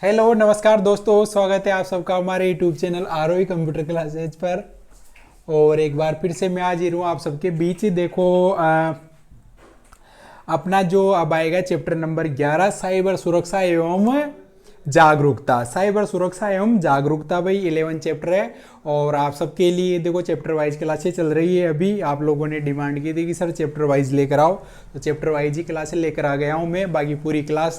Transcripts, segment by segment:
Hello नमस्कार दोस्तों, स्वागत है आप सबका हमारे यूट्यूब चैनल आरोही कंप्यूटर क्लासेज पर। और एक बार फिर से मैं हाजिर हूँ आप सबके बीच। देखो अपना जो अब आएगा चैप्टर नंबर 11 साइबर सुरक्षा एवं जागरूकता। साइबर सुरक्षा एवं जागरूकता भाई 11 चैप्टर है। और आप सबके लिए देखो चैप्टर वाइज क्लासेस चल रही है। अभी आप लोगों ने डिमांड की थी कि सर चैप्टर वाइज लेकर आओ, तो चैप्टर वाइज ही क्लासेस लेकर आ गया हूँ मैं। बाकी पूरी क्लास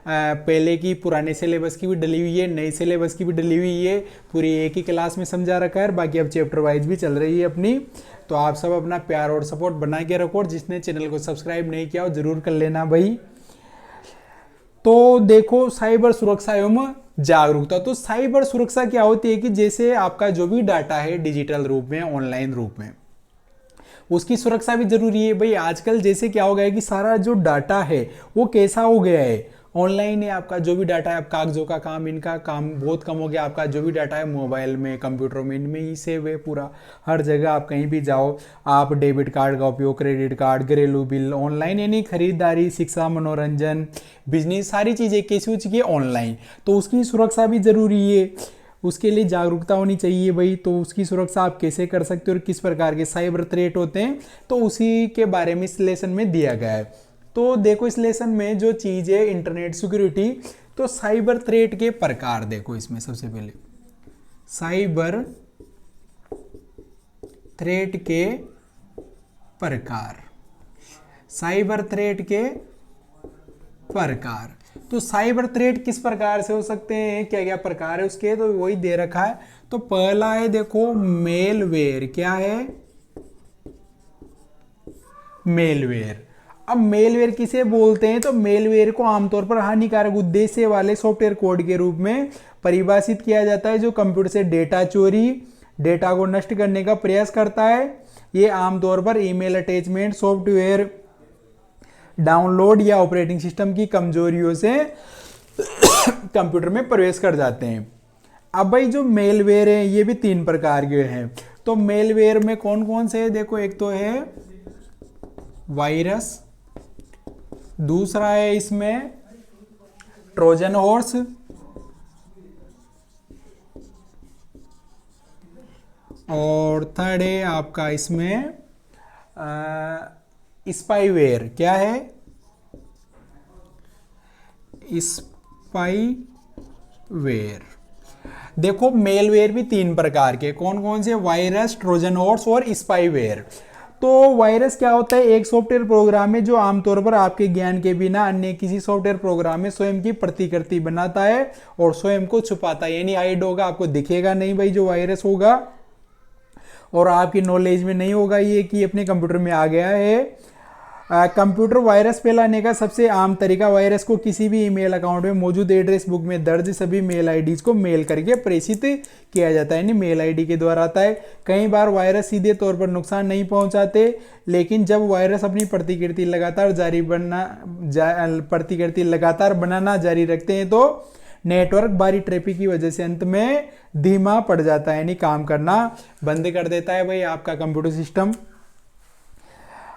पहले की पुराने सिलेबस की भी डली हुई है, नई सिलेबस की भी डली हुई है, पूरी एक ही क्लास में समझा रखा है। बाकी अब चैप्टर वाइज भी चल रही है अपनी। तो आप सब अपना प्यार और सपोर्ट बना के रखो, और जिसने चैनल को सब्सक्राइब नहीं किया हो जरूर कर लेना भाई। तो देखो साइबर सुरक्षा एवं जागरूकता। तो साइबर सुरक्षा क्या होती है कि जैसे आपका जो भी डाटा है डिजिटल रूप में, ऑनलाइन रूप में, उसकी सुरक्षा भी जरूरी है भाई। आजकल जैसे क्या हो गया है कि सारा जो डाटा है वो कैसा हो गया है, ऑनलाइन है। आपका जो भी डाटा है, आप कागजों का काम, इनका काम बहुत कम हो गया। आपका जो भी डाटा है मोबाइल में, कंप्यूटर में, इनमें ही सेव है पूरा। हर जगह आप कहीं भी जाओ, आप डेबिट कार्ड का उपयोग, क्रेडिट कार्ड, घरेलू बिल ऑनलाइन, यानी खरीदारी, शिक्षा, मनोरंजन, बिजनेस, सारी चीज़ें कैसी हो चुकी है ऑनलाइन। तो उसकी सुरक्षा भी जरूरी है, उसके लिए जागरूकता होनी चाहिए भाई। तो उसकी सुरक्षा आप कैसे कर सकते हो और किस प्रकार के साइबर थ्रेट होते हैं, तो उसी के बारे में इस लेसन में दिया गया है। तो देखो इस लेसन में जो चीज़ है इंटरनेट सिक्योरिटी, तो साइबर थ्रेट के प्रकार देखो इसमें सबसे पहले साइबर थ्रेट के प्रकार। साइबर थ्रेट के प्रकार, तो साइबर थ्रेट किस प्रकार से हो सकते हैं, क्या क्या प्रकार है उसके, तो वही दे रखा है। तो पहला है देखो मेलवेयर। क्या है? मेलवेयर। अब मेलवेयर किसे बोलते हैं, तो मेलवेयर को आमतौर पर हानिकारक उद्देश्य वाले सॉफ्टवेयर कोड के रूप में परिभाषित किया जाता है, जो कंप्यूटर से डेटा चोरी, डेटा को नष्ट करने का प्रयास करता है। ये आमतौर पर ईमेल अटैचमेंट, सॉफ्टवेयर डाउनलोड या ऑपरेटिंग सिस्टम की कमजोरियों से कंप्यूटर में प्रवेश कर जाते हैं। अब भाई जो मेलवेयर है ये भी 3 प्रकार के हैं। तो मेलवेयर में कौन कौन से है, देखो एक तो है वायरस, दूसरा है इसमें ट्रोजन हॉर्स, और थर्ड है आपका इसमें स्पाईवेयर। क्या है? स्पाईवेयर। देखो मेलवेयर भी 3 प्रकार के, कौन कौन से? वायरस, ट्रोजन हॉर्स और स्पाईवेयर। तो वायरस क्या होता है? एक सॉफ्टवेयर प्रोग्राम है जो आमतौर पर आपके ज्ञान के बिना अन्य किसी सॉफ्टवेयर प्रोग्राम में स्वयं की प्रतिकृति बनाता है और स्वयं को छुपाता है, यानी हाइड होगा, आपको दिखेगा नहीं भाई जो वायरस होगा, और आपकी नॉलेज में नहीं होगा ये कि अपने कंप्यूटर में आ गया है। कंप्यूटर वायरस फैलाने का सबसे आम तरीका वायरस को किसी भी ईमेल अकाउंट में मौजूद एड्रेस बुक में दर्ज सभी मेल आईडीज को मेल करके प्रेषित किया जाता है, यानी मेल आईडी के द्वारा आता है। कई बार वायरस सीधे तौर पर नुकसान नहीं पहुंचाते, लेकिन जब वायरस अपनी प्रतिकृति लगातार बनाना जारी रखते हैं तो नेटवर्क भारी ट्रैफिक की वजह से अंत में धीमा पड़ जाता है, यानी काम करना बंद कर देता है भाई आपका कंप्यूटर सिस्टम,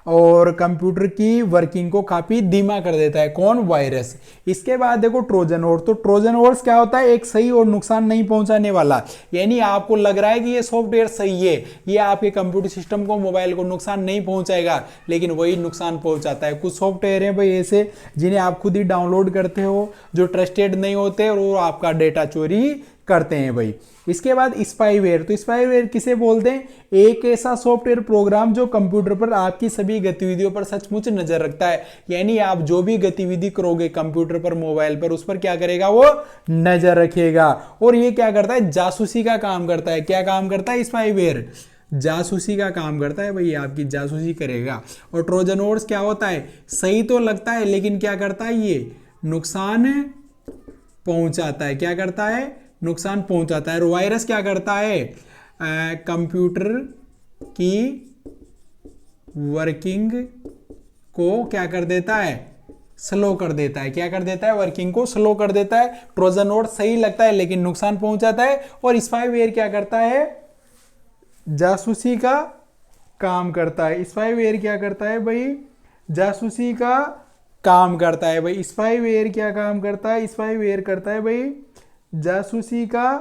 और कंप्यूटर की वर्किंग को काफी धीमा कर देता है। कौन? वायरस। इसके बाद देखो ट्रोजन हॉर्स। तो ट्रोजन हॉर्स क्या होता है? एक सही और नुकसान नहीं पहुंचाने वाला, यानी आपको लग रहा है कि ये सॉफ्टवेयर सही है, ये आपके कंप्यूटर सिस्टम को, मोबाइल को नुकसान नहीं पहुंचाएगा, लेकिन वही नुकसान पहुंचाता है। कुछ सॉफ्टवेयर है भाई ऐसे जिन्हें आप खुद ही डाउनलोड करते हो, जो ट्रस्टेड नहीं होते और वो आपका डेटा चोरी करते हैं भाई। इसके बाद स्पाईवेयर। तो स्पाईवेयर किसे बोलते हैं? एक ऐसा सॉफ्टवेयर प्रोग्राम जो कंप्यूटर पर आपकी सभी गतिविधियों पर सचमुच नजर रखता है, यानी आप जो भी गतिविधि करोगे कंप्यूटर पर, मोबाइल पर, उस पर क्या करेगा? वो नजर रखेगा। और ये क्या करता है? जासूसी का काम करता है। क्या काम करता है स्पाईवेयर? जासूसी का काम करता है भाई, आपकी जासूसी करेगा। और ट्रोजन हॉर्स क्या होता है? सही तो लगता है लेकिन क्या करता है? ये नुकसान पहुंचाता है। क्या करता है? नुकसान पहुंचाता है। और वायरस क्या करता है? कंप्यूटर की वर्किंग को क्या कर देता है? स्लो कर देता है। क्या कर देता है? वर्किंग को स्लो कर देता है। ट्रोजन हॉर्स सही लगता है लेकिन नुकसान पहुंचाता है। और स्पाईवेयर क्या करता है? जासूसी का काम करता है। स्पाईवेयर क्या करता है भाई? जासूसी का काम करता है भाई। स्पाईवेयर क्या काम करता है? स्पाईवेयर करता है भाई जासूसी का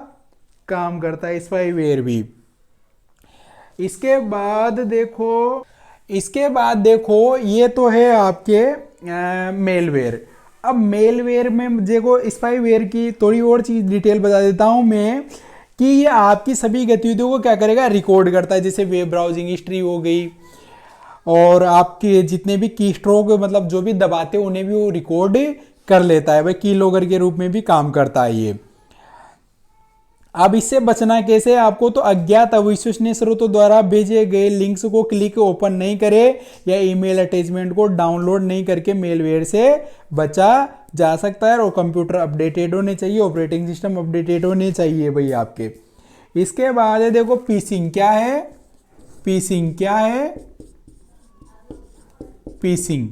काम करता है स्पाईवेयर भी। इसके बाद देखो ये तो है आपके मेलवेयर। अब मेलवेयर में देखो स्पाईवेयर की थोड़ी और चीज डिटेल बता देता हूं मैं कि ये आपकी सभी गतिविधियों को क्या करेगा, रिकॉर्ड करता है। जैसे वेब ब्राउजिंग हिस्ट्री हो गई, और आपके जितने भी की स्ट्रोक मतलब जो भी दबाते हैं उन्हें भी वो रिकॉर्ड कर लेता है भाई, की लॉगर के रूप में भी काम करता है ये। अब इससे बचना कैसे आपको? तो अज्ञात अविश्वसनीय स्रोतों द्वारा भेजे गए लिंक्स को क्लिक ओपन नहीं करे या ईमेल अटैचमेंट को डाउनलोड नहीं करके मेलवेयर से बचा जा सकता है। और कंप्यूटर अपडेटेड होने चाहिए, ऑपरेटिंग सिस्टम अपडेटेड होने चाहिए भाई आपके। इसके बाद है देखो पीसिंग क्या है? पीसिंग क्या है? पीसिंग,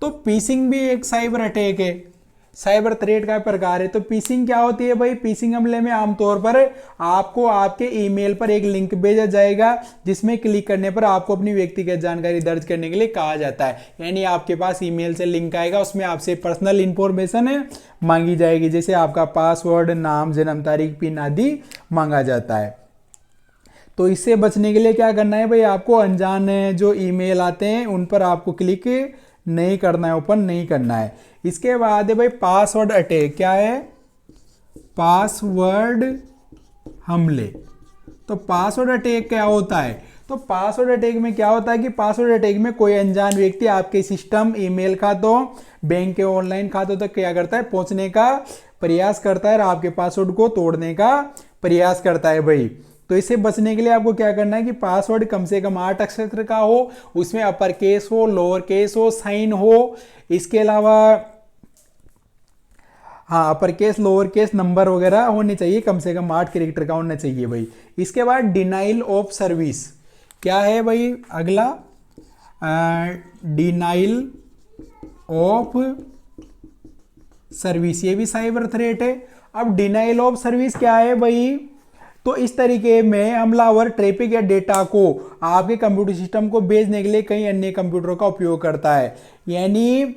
तो पीसिंग भी एक साइबर अटैक है, साइबर थ्रेट का प्रकार है। तो पीसिंग क्या होती है भाई? पीसिंग हमले में आमतौर पर आपको आपके ईमेल पर एक लिंक भेजा जाएगा जिसमें क्लिक करने पर आपको अपनी व्यक्तिगत जानकारी दर्ज करने के लिए कहा जाता है। यानी आपके पास ईमेल से लिंक आएगा, उसमें आपसे पर्सनल इंफॉर्मेशन मांगी जाएगी, जैसे आपका पासवर्ड, नाम, जन्म तारीख, पिन आदि मांगा जाता है। तो इससे बचने के लिए क्या करना है भाई? आपको अनजान जो ईमेल आते हैं उन पर आपको क्लिक नहीं करना है, ओपन नहीं करना है। इसके बाद है भाई पासवर्ड अटैक। क्या है? पासवर्ड हमले। तो पासवर्ड अटैक क्या होता है? तो पासवर्ड अटैक में क्या होता है कि पासवर्ड अटैक में कोई अनजान व्यक्ति आपके सिस्टम, ईमेल खातों, बैंक के ऑनलाइन खातों तक क्या करता है, पहुंचने का प्रयास करता है और आपके पासवर्ड को तोड़ने का प्रयास करता है भाई। तो इससे बचने के लिए आपको क्या करना है कि पासवर्ड कम से कम 8 अक्षर का हो, उसमें अपर केस हो, लोअर केस हो, साइन हो। इसके अलावा हाँ, upper case, lower case, number वगैरह होने चाहिए, कम से कम 8 कैरेक्टर का होना चाहिए भाई। इसके बाद डिनाइल ऑफ सर्विस क्या है भाई? अगला डिनाइल ऑफ सर्विस, ये भी साइबर थ्रेट है। अब डिनाइल ऑफ सर्विस क्या है भाई? तो इस तरीके में हमलावर ट्रैफिक या डेटा को आपके कंप्यूटर सिस्टम को भेजने के लिए कई अन्य कंप्यूटरों का उपयोग करता है। यानी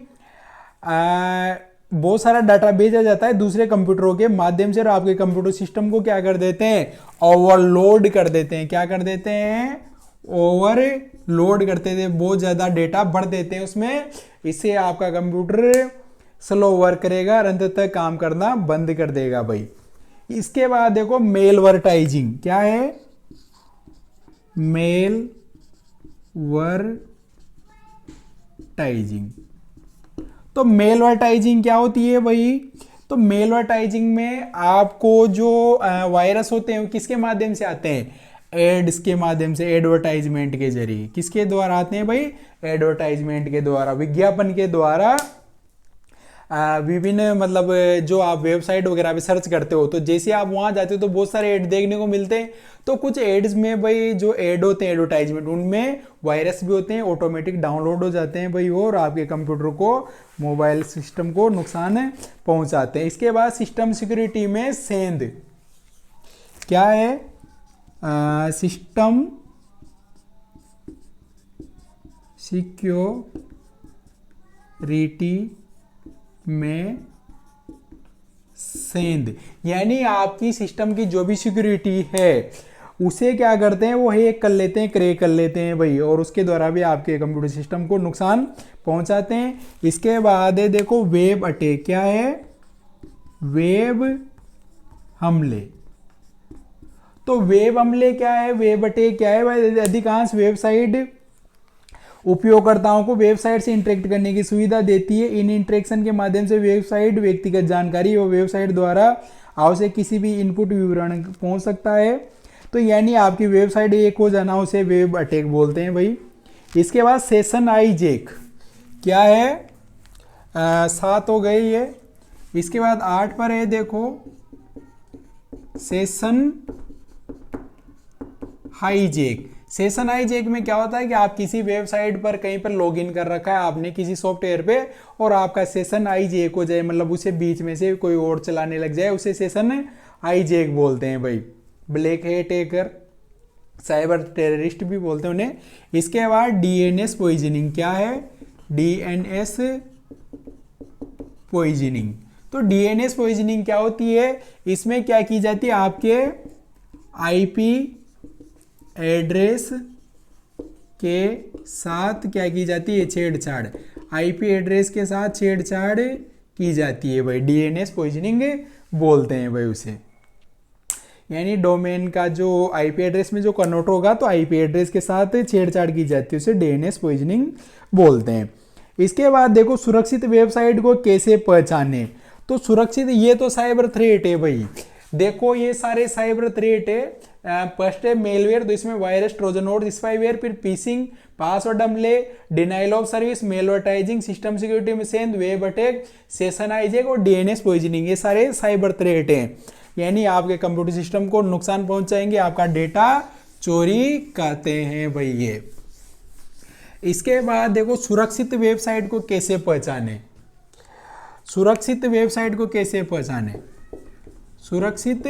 बहुत सारा डाटा भेजा जाता है दूसरे कंप्यूटरों के माध्यम से और आपके कंप्यूटर सिस्टम को क्या कर देते हैं? ओवरलोड कर देते हैं। क्या कर देते हैं? ओवरलोड करते थे, बहुत ज्यादा डेटा भर देते हैं उसमें। इससे आपका कंप्यूटर स्लो वर्क करेगा और अंततः काम करना बंद कर देगा भाई। इसके बाद देखो मेलवर्टाइजिंग क्या है? मेलवर्टाइजिंग। तो मेलवर्टाइजिंग क्या होती है भाई? तो मेलवर्टाइजिंग में आपको जो वायरस होते हैं वो किसके माध्यम से आते हैं? एड्स के माध्यम से, एडवर्टाइजमेंट के जरिए। किसके द्वारा आते हैं भाई? एडवर्टाइजमेंट के द्वारा, विज्ञापन के द्वारा। विभिन्न मतलब जो आप वेबसाइट वगैरह पे सर्च करते हो तो जैसे आप वहां जाते हो तो बहुत सारे ऐड देखने को मिलते हैं। तो कुछ एड्स में भाई जो ऐड होते हैं एडवर्टाइजमेंट, उनमें वायरस भी होते हैं, ऑटोमेटिक डाउनलोड हो जाते हैं भाई, और आपके कंप्यूटर को, मोबाइल सिस्टम को नुकसान पहुंचाते हैं। इसके बाद सिस्टम सिक्योरिटी में सेंध क्या है? सिस्टम सिक्योरिटी में सेंध, यानी आपकी सिस्टम की जो भी सिक्योरिटी है उसे क्या करते हैं, वो हैक कर लेते हैं, क्रैक कर लेते हैं भाई, और उसके द्वारा भी आपके कंप्यूटर सिस्टम को नुकसान पहुंचाते हैं। इसके बाद है देखो वेब अटैक। क्या है? वेब हमले। तो वेब हमले क्या है? वेब अटैक क्या है भाई? अधिकांश वेबसाइट उपयोगकर्ताओं को वेबसाइट से इंटरेक्ट करने की सुविधा देती है। इन इंटरेक्शन के माध्यम से वेबसाइट व्यक्तिगत जानकारी और वेबसाइट द्वारा आवश्यक किसी भी इनपुट विवरण पहुंच सकता है। तो यानी आपकी वेबसाइट एक हो जाना उसे वेब अटैक बोलते हैं भाई। इसके बाद सेशन हाईजैक क्या है? 7 हो गई है। इसके बाद 8 पर है देखो सेशन हाईजैक। सेशन हाईजैक में क्या होता है कि आप किसी वेबसाइट पर कहीं पर लॉगिन कर रखा है आपने किसी सॉफ्टवेयर पे, और आपका सेशन हाईजैक हो जाए, मतलब उसे बीच में से कोई और चलाने लग जाए, उसे सेशन हाईजैक बोलते हैं भाई। Black hat hacker, cyber terrorist भी बोलते हैं उन्हें। इसके बाद डीएनएस पॉइजनिंग क्या है? DNS poisoning. तो डीएनएस पॉइजनिंग क्या होती है, इसमें क्या की जाती है, आपके आईपी एड्रेस के साथ क्या की जाती है, छेड़छाड़, आईपी एड्रेस के साथ छेड़छाड़ की जाती है भाई, डीएनएस पॉइजनिंग बोलते हैं भाई उसे। यानी डोमेन का जो आईपी एड्रेस में जो कन्वर्ट होगा तो आईपी एड्रेस के साथ छेड़छाड़ की जाती है, उसे डीएनएस पॉइजनिंग बोलते हैं। इसके बाद देखो सुरक्षित वेबसाइट को कैसे पहचाने, तो सुरक्षित, ये तो साइबर थ्रेट है भाई, देखो ये सारे साइबर थ्रेट है। फर्स्ट है मेलवेयर, तो इसमें वायरस, ट्रोजन हॉर्स, स्पाईवेयर, फिर फिशिंग, पासवर्ड हमले, denial of service, malvertising, system security mission, web attack, session hijack और डीएनएस पॉइजनिंग, ये सारे साइबर थ्रेट हैं। यानी आपके कंप्यूटर सिस्टम को नुकसान पहुंचाएंगे, आपका डेटा चोरी करते हैं भाई ये। इसके बाद देखो सुरक्षित वेबसाइट को कैसे पहचाने, सुरक्षित वेबसाइट को कैसे पहचाने, सुरक्षित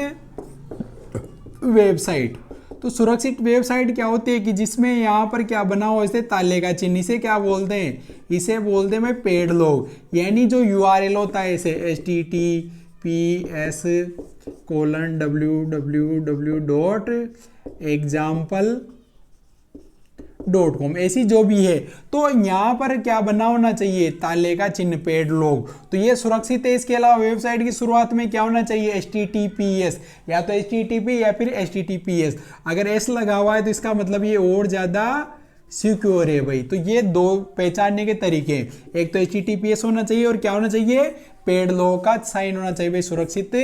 वेबसाइट, तो सुरक्षित वेबसाइट क्या होती है कि जिसमें यहाँ पर क्या बना हो, इसे ताले का चिन्ह, इसे क्या बोलते हैं, इसे बोलते हैं पेड लॉग। यानी जो यूआरएल होता है इसे https://www.example.com ऐसी जो भी है, तो यहाँ पर क्या बना होना चाहिए, ताले का चिन्ह, पेड लॉग, तो ये सुरक्षित है। इसके अलावा वेबसाइट की शुरुआत में क्या होना चाहिए, https, या तो http या फिर https, अगर s लगा हुआ है तो इसका मतलब ये और ज्यादा सिक्योर है भाई। तो ये दो पहचानने के तरीके हैं, एक तो https होना चाहिए और क्या होना चाहिए, पेड लॉग का साइन होना चाहिए भाई सुरक्षित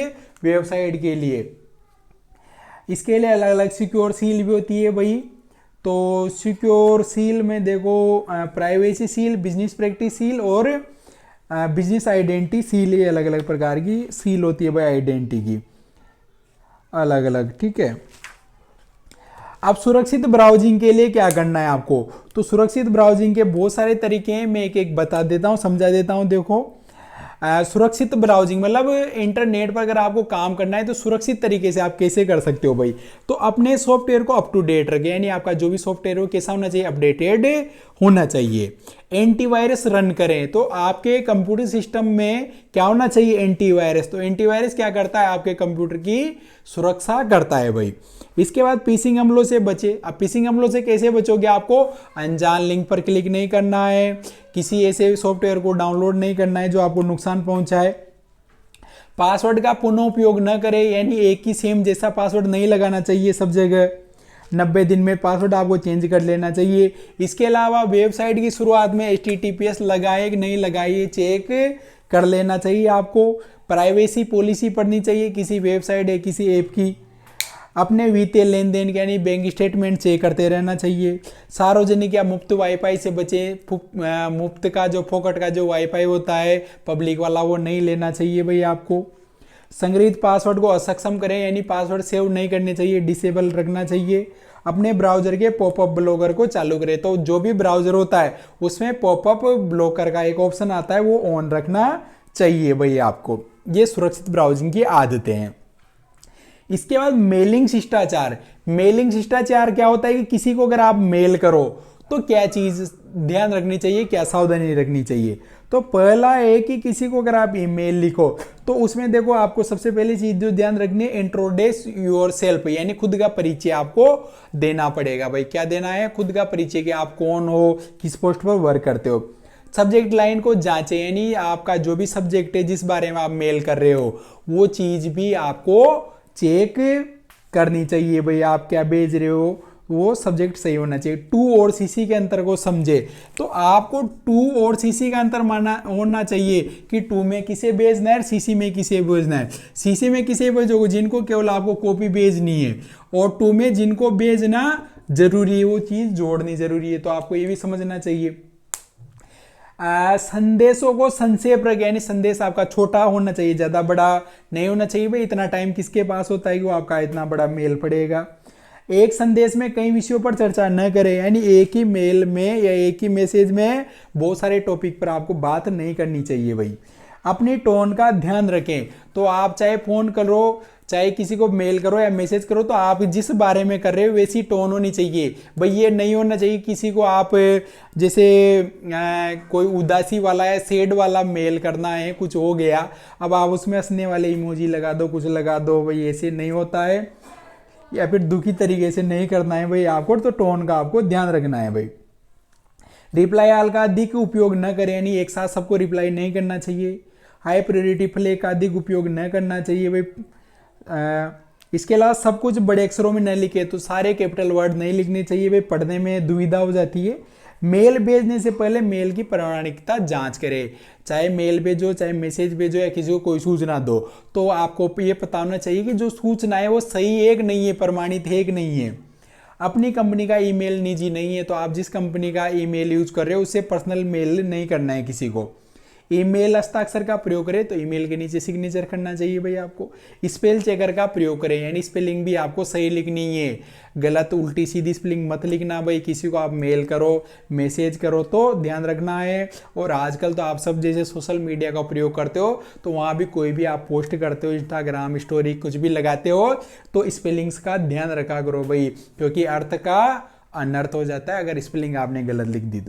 वेबसाइट के लिए। इसके लिए अलग अलग सिक्योर सील भी होती है भाई, तो सिक्योर सील में देखो privacy seal, business practice seal और बिजनेस आइडेंटिटी सील, ये अलग अलग प्रकार की सील होती है भाई आइडेंटिटी की, अलग अलग, ठीक है। अब सुरक्षित ब्राउजिंग के लिए क्या करना है आपको, तो सुरक्षित ब्राउजिंग के बहुत सारे तरीके हैं, मैं एक एक बता देता हूँ, समझा देता हूँ। देखो सुरक्षित ब्राउजिंग मतलब इंटरनेट पर अगर आपको काम करना है तो सुरक्षित तरीके से आप कैसे कर सकते हो भाई, तो अपने सॉफ्टवेयर को अप टू डेट रखें, यानी आपका जो भी सॉफ्टवेयर हो कैसा होना चाहिए, अपडेटेड होना चाहिए। एंटीवायरस रन करें, तो आपके कंप्यूटर सिस्टम में क्या होना चाहिए, एंटीवायरस, तो एंटीवायरस क्या करता है, आपके कंप्यूटर की सुरक्षा करता है भाई। इसके बाद फिशिंग हमलों से बचे। अब फिशिंग हमलों से कैसे बचोगे, आपको अनजान लिंक पर क्लिक नहीं करना है, किसी ऐसे सॉफ्टवेयर को डाउनलोड नहीं करना है जो आपको नुकसान पहुंचाए, पासवर्ड का पुनः उपयोग न करें, यानी एक ही सेम जैसा पासवर्ड नहीं लगाना चाहिए सब जगह, 90 दिन में पासवर्ड आपको चेंज कर लेना चाहिए। इसके अलावा वेबसाइट की शुरुआत में https लगाए कि नहीं लगाए चेक कर लेना चाहिए आपको। प्राइवेसी पॉलिसी पढ़नी चाहिए किसी वेबसाइट या किसी ऐप की। अपने वित्तीय लेन देन यानी बैंक स्टेटमेंट चेक करते रहना चाहिए। सार्वजनिक या मुफ्त वाईफाई से बचें। मुफ्त का जो फोकट का जो वाईफाई होता है पब्लिक वाला वो नहीं लेना चाहिए भाई आपको। संग्रहित पासवर्ड को असक्षम करें, यानी पासवर्ड सेव नहीं करने चाहिए, डिसेबल रखना चाहिए। अपने ब्राउजर के पॉपअप ब्लॉकर को चालू करें, तो जो भी ब्राउजर होता है उसमें पॉपअप ब्लॉकर का एक ऑप्शन आता है वो ऑन रखना चाहिए भाई आपको। ये सुरक्षित ब्राउजिंग की आदतें हैं। इसके बाद मेलिंग शिष्टाचार। मेलिंग शिष्टाचार क्या होता है कि किसी को अगर आप मेल करो तो क्या चीज ध्यान रखनी चाहिए, क्या सावधानी रखनी चाहिए। तो पहला है कि किसी को अगर आप ईमेल लिखो तो उसमें देखो आपको सबसे पहली चीज जो ध्यान रखनी है, इंट्रोड्यूस योरसेल्फ, यानी खुद का परिचय आपको देना पड़ेगा भाई। क्या देना है, खुद का परिचय कि आप कौन हो, किस पोस्ट पर वर्क करते हो। सब्जेक्ट लाइन को जांचें, यानी आपका जो भी सब्जेक्ट है जिस बारे में आप मेल कर रहे हो वो चीज भी आपको चेक करनी चाहिए भाई। आप क्या भेज रहे हो वो सब्जेक्ट सही होना चाहिए। टू और सीसी के अंतर को समझे, तो आपको टू और सीसी का अंतर माना होना चाहिए कि टू में किसे भेजना है, सीसी में किसे भेजना है। सीसी में किसे भेजोगे, जिनको केवल आपको कॉपी भेजनी है, और टू में जिनको भेजना जरूरी है वो चीज जोड़नी जरूरी है। तो आपको ये भी समझना चाहिए। संदेशों को संक्षेप रखें, यानी संदेश आपका छोटा होना चाहिए, ज्यादा बड़ा नहीं होना चाहिए भाई। इतना टाइम किसके पास होता है कि वो आपका इतना बड़ा मेल पड़ेगा। एक संदेश में कई विषयों पर चर्चा न करें, यानी एक ही मेल में या एक ही मैसेज में बहुत सारे टॉपिक पर आपको बात नहीं करनी चाहिए भाई। अपनी टोन का ध्यान रखें। तो आप चाहे फोन करो, चाहे किसी को मेल करो या मैसेज करो, तो आप जिस बारे में कर रहे हो वैसी टोन होनी चाहिए भाई। ये नहीं होना चाहिए किसी को आप जैसे कोई उदासी वाला या सैड वाला मेल करना है, कुछ हो गया, अब आप उसमें हंसने वाले इमोजी लगा दो, कुछ लगा दो भाई, ऐसे नहीं होता है। या फिर दुखी तरीके से नहीं करना है भाई आपको, तो टोन का आपको ध्यान रखना है भाई। रिप्लाई ऑल का अधिक उपयोग न करें, यानी एक साथ सबको रिप्लाई नहीं करना चाहिए। हाई प्रायोरिटी फ्लैग का अधिक उपयोग न करना चाहिए भाई। इसके अलावा सब कुछ बड़े अक्षरों में न लिखे, तो सारे कैपिटल वर्ड नहीं लिखने चाहिए भाई, पढ़ने में दुविधा हो जाती है। मेल भेजने से पहले मेल की प्रामाणिकता जांच करें। चाहे मेल भेजो, चाहे मैसेज भेजो या किसी को कोई सूचना दो, तो आपको ये पता होना चाहिए कि जो सूचना है वो सही है कि नहीं है, प्रमाणित है कि नहीं है। अपनी कंपनी का ईमेल निजी नहीं है, तो आप जिस कंपनी का ईमेल यूज कर रहे हो उससे पर्सनल मेल नहीं करना है किसी को। ईमेल हस्ताक्षर का प्रयोग करें, तो ईमेल के नीचे सिग्नेचर करना चाहिए भाई आपको। स्पेल चेकर का प्रयोग करें, यानी स्पेलिंग भी आपको सही लिखनी है, गलत उल्टी सीधी स्पेलिंग मत लिखना भाई। किसी को आप मेल करो, मैसेज करो तो ध्यान रखना है। और आजकल तो आप सब जैसे सोशल मीडिया का प्रयोग करते हो, तो वहाँ भी कोई भी आप पोस्ट करते हो, इंस्टाग्राम स्टोरी कुछ भी लगाते हो, तो स्पेलिंग्स का ध्यान रखा करो भाई, क्योंकि अर्थ का अनर्थ हो जाता है अगर स्पेलिंग आपने गलत लिख दी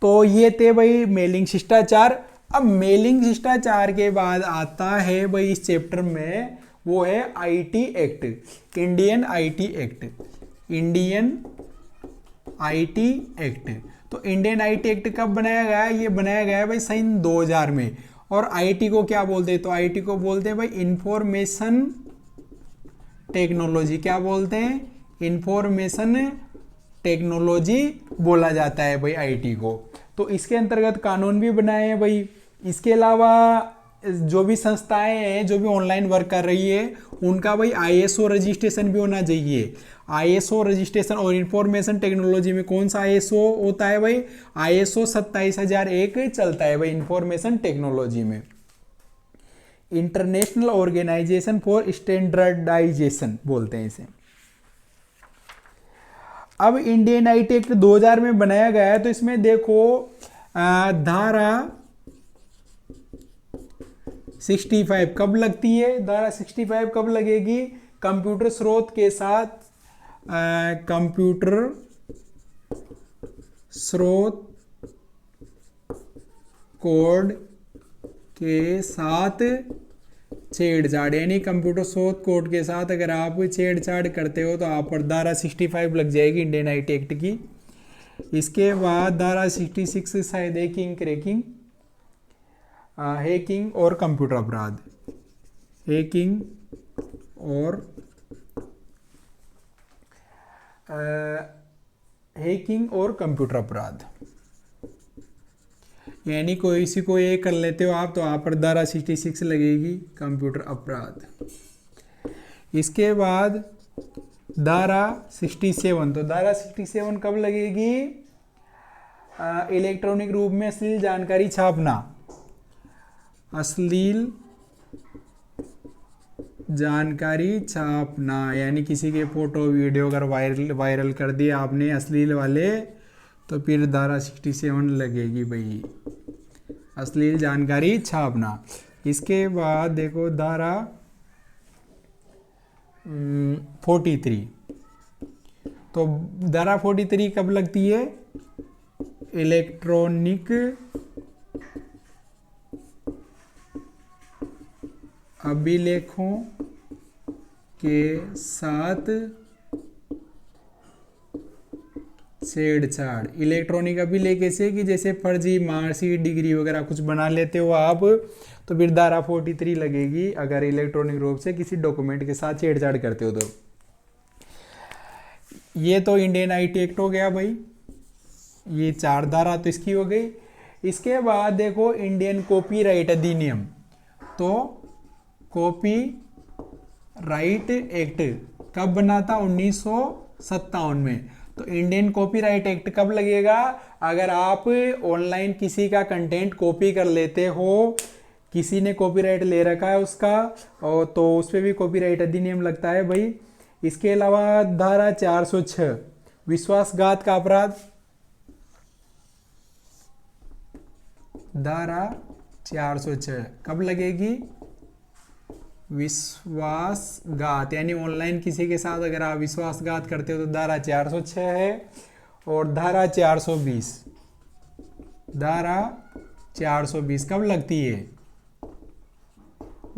तो ये थे भाई मेलिंग शिष्टाचार। अब मेलिंग शिष्टाचार के बाद आता है भाई इस चैप्टर में, वो है IT act, Indian IT act. Indian IT act, तो इंडियन आईटी एक्ट कब बनाया गया है? ये बनाया गया है भाई सन 2000 में। और आईटी को क्या बोलते हैं? तो आईटी को बोलते हैं भाई इंफॉर्मेशन टेक्नोलॉजी। क्या बोलते हैं? इंफॉर्मेशन टेक्नोलॉजी बोला जाता है भाई आईटी को। तो इसके अंतर्गत कानून भी बनाए हैं भाई। इसके अलावा जो भी संस्थाएं हैं जो भी ऑनलाइन वर्क कर रही है, उनका भाई आईएसओ रजिस्ट्रेशन भी होना चाहिए। आईएसओ रजिस्ट्रेशन, और इंफॉर्मेशन टेक्नोलॉजी में कौन सा आईएसओ होता है भाई? आईएसओ 27001 चलता है भाई इंफॉर्मेशन टेक्नोलॉजी में। इंटरनेशनल ऑर्गेनाइजेशन फॉर स्टैंडर्डाइजेशन बोलते हैं इसे। अब इंडियन आईटी एक्ट 2000 में बनाया गया है, तो इसमें देखो धारा 65 कब लगती है? धारा 65 कब लगेगी? कंप्यूटर स्रोत के साथ, कंप्यूटर स्रोत कोड के साथ छेड़छाड़, यानी कंप्यूटर स्रोत कोड के साथ अगर आप छेड़छाड़ करते हो तो आप पर धारा 65 लग जाएगी इंडियन आईटी एक्ट की। इसके बाद धारा 66 शायद हैकिंग क्रैकिंग, हैकिंग और कंप्यूटर अपराध, हैकिंग और हैकिंग और कंप्यूटर अपराध, यानी कोई इसी को ये कर लेते हो आप, तो आप पर धारा 66 लगेगी कंप्यूटर अपराध। इसके बाद धारा 67, तो धारा 67 कब लगेगी? इलेक्ट्रॉनिक रूप में अश्लील जानकारी छापना, अश्लील जानकारी छापना, यानी किसी के फोटो वीडियो अगर वायरल कर दिया आपने अश्लील वाले, तो फिर धारा 67 लगेगी भाई, अश्लील जानकारी छापना। इसके बाद देखो धारा 43, तो धारा 43 कब लगती है? इलेक्ट्रॉनिक अभिलेखों के साथ छेड़छाड़। इलेक्ट्रॉनिक अभिलेख ऐसे कि जैसे फर्जी मार्कशीट, डिग्री वगैरह कुछ बना लेते हो आप, तो फिर धारा 43 लगेगी अगर इलेक्ट्रॉनिक रूप से किसी डॉक्यूमेंट के साथ छेड़छाड़ करते हो तो। ये तो इंडियन आईटी एक्ट हो गया भाई, ये 4 धारा तो इसकी हो गई। इसके बाद देखो इंडियन कॉपीराइट अधिनियम, तो कॉपीराइट एक्ट कब बना था? 1957 में। तो इंडियन कॉपीराइट एक्ट कब लगेगा? अगर आप ऑनलाइन किसी का कंटेंट कॉपी कर लेते हो, किसी ने कॉपीराइट ले रखा है उसका, और तो उस पर भी कॉपीराइट अधिनियम लगता है भाई। इसके अलावा धारा 406 विश्वासघात का अपराध, धारा 406 कब लगेगी? विश्वासघात, यानी ऑनलाइन किसी के साथ अगर आप विश्वासघात करते हो तो धारा 406 है। और धारा 420 कब लगती है?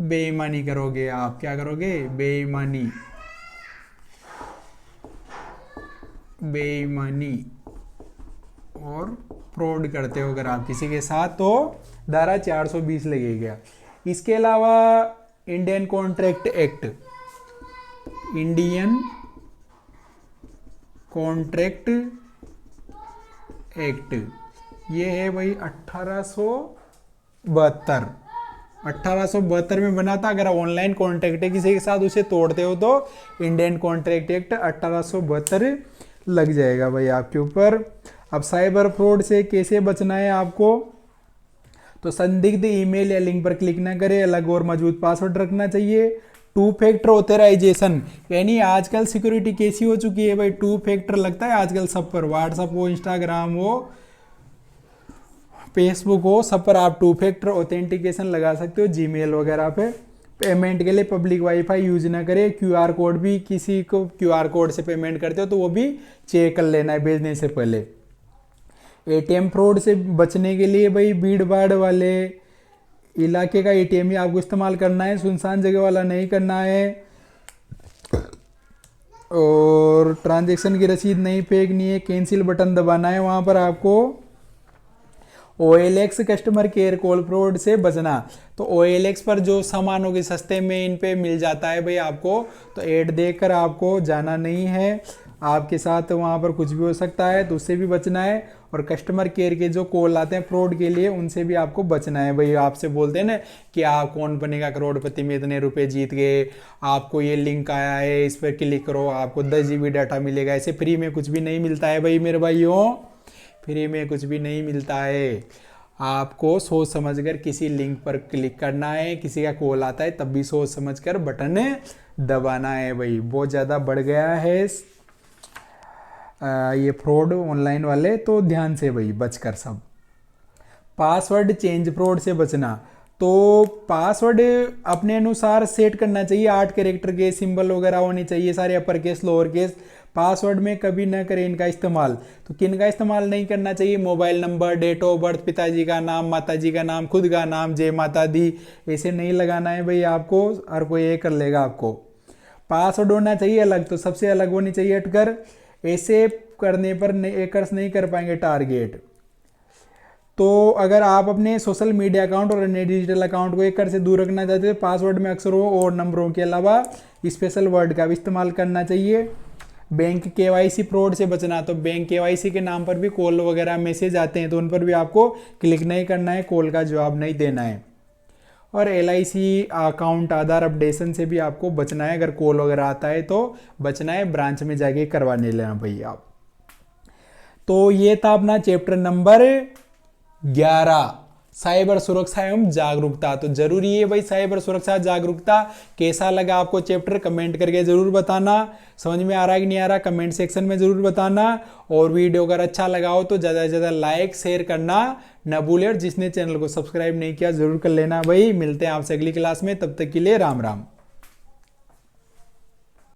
बेईमानी करोगे आप, क्या करोगे? बेईमानी और फ्रॉड करते हो अगर आप किसी के साथ, तो धारा 420 लगेगा। इसके अलावा इंडियन कॉन्ट्रैक्ट एक्ट, ये है भाई 1872 में बना था। अगर ऑनलाइन कॉन्ट्रैक्ट है किसी के साथ, उसे तोड़ते हो तो इंडियन कॉन्ट्रैक्ट एक्ट 1872 लग जाएगा भाई आपके ऊपर। अब साइबर फ्रॉड से कैसे बचना है आपको? तो संदिग्ध ईमेल या लिंक पर क्लिक ना करें, अलग और मजबूत पासवर्ड रखना चाहिए। 2 फैक्टर ऑथराइजेशन, यानी आजकल सिक्योरिटी कैसी हो चुकी है भाई, 2 फैक्टर लगता है आजकल सब पर, व्हाट्सअप हो, इंस्टाग्राम हो, फेसबुक हो, सब पर आप 2 फैक्टर ऑथेंटिकेशन लगा सकते हो। जीमेल वगैरह पे पेमेंट के लिए पब्लिक वाईफाई यूज ना करें। क्यूआर कोड भी, किसी को क्यूआर कोड से पेमेंट करते हो तो वो भी चेक कर लेना है भेजने से पहले। एटीएम फ्रॉड से बचने के लिए भाई भीड़ भाड़ वाले इलाके का एटीएम ही आपको इस्तेमाल करना है, सुनसान जगह वाला नहीं करना है। और ट्रांजैक्शन की रसीद नहीं फेंकनी है, कैंसिल बटन दबाना है वहाँ पर आपको। OLX customer care call fraud से बचना, तो OLX पर जो सामानों के सस्ते में इन पे मिल जाता है भाई आपको, तो ऐड देखकर आपको जाना नहीं है। आपके साथ वहाँ पर कुछ भी हो सकता है, तो उससे भी बचना है। और कस्टमर केयर के जो कॉल आते हैं फ्रॉड के लिए, उनसे भी आपको बचना है भाई। आपसे बोलते हैं ना कि आप कौन बनेगा करोड़पति में इतने रुपए जीत गए, आपको ये लिंक आया है, इस पर क्लिक करो, आपको 10 GB डाटा मिलेगा। ऐसे फ्री में कुछ भी नहीं मिलता है भाई मेरे भाइयों, फ्री में कुछ भी नहीं मिलता है। आपको सोच समझकर किसी लिंक पर क्लिक करना है, किसी का कॉल आता है तब भी सोच समझकर बटन दबाना है भाई। बहुत ज़्यादा बढ़ गया है ये फ्रॉड ऑनलाइन वाले, तो ध्यान से भाई बचकर सब। पासवर्ड चेंज फ्रॉड से बचना, तो पासवर्ड अपने अनुसार सेट करना चाहिए। 8 कैरेक्टर के सिंबल वगैरह होने चाहिए, सारे upper case lower case. Password में कभी ना करें इनका इस्तेमाल। तो किन का इस्तेमाल नहीं करना चाहिए? Mobile number, date of birth, पिताजी का नाम, माताजी का नाम, खुद का नाम, जय माता दी, ऐसे नहीं लगाना है भाई आपको, हर कोई ये कर लेगा आपको। पासवर्ड होना चाहिए अलग, तो सबसे अलग होनी चाहिए हटकर। ऐसे करने पर हैकर्स नहीं कर पाएंगे टारगेट। तो अगर आप अपने सोशल मीडिया अकाउंट और अन्य डिजिटल अकाउंट को हैकर से दूर रखना चाहते हो, पासवर्ड में अक्षरों और नंबरों के अलावा स्पेशल वर्ड का भी इस्तेमाल करना चाहिए। बैंक KYC फ्रॉड से बचना, तो बैंक KYC के नाम पर भी कॉल वगैरह मैसेज आते हैं, तो उन पर भी आपको क्लिक नहीं करना है, कॉल का जवाब नहीं देना है। और LIC अकाउंट आधार अपडेशन से भी आपको बचना है, अगर कॉल वगैरह आता है तो बचना है, ब्रांच में जाके करवाने लेना भैया आप। तो ये था अपना चैप्टर नंबर 11, साइबर सुरक्षा एवं जागरूकता। तो जरूरी है भाई साइबर सुरक्षा जागरूकता। कैसा लगा आपको चैप्टर, कमेंट करके जरूर बताना। समझ में आ रहा है कि नहीं आ रहा, कमेंट सेक्शन में जरूर बताना। और वीडियो अगर अच्छा लगा हो तो ज़्यादा से ज़्यादा लाइक शेयर करना न भूलें, और जिसने चैनल को सब्सक्राइब नहीं किया जरूर कर लेना भाई। मिलते हैं आपसे अगली क्लास में, तब तक के लिए राम राम।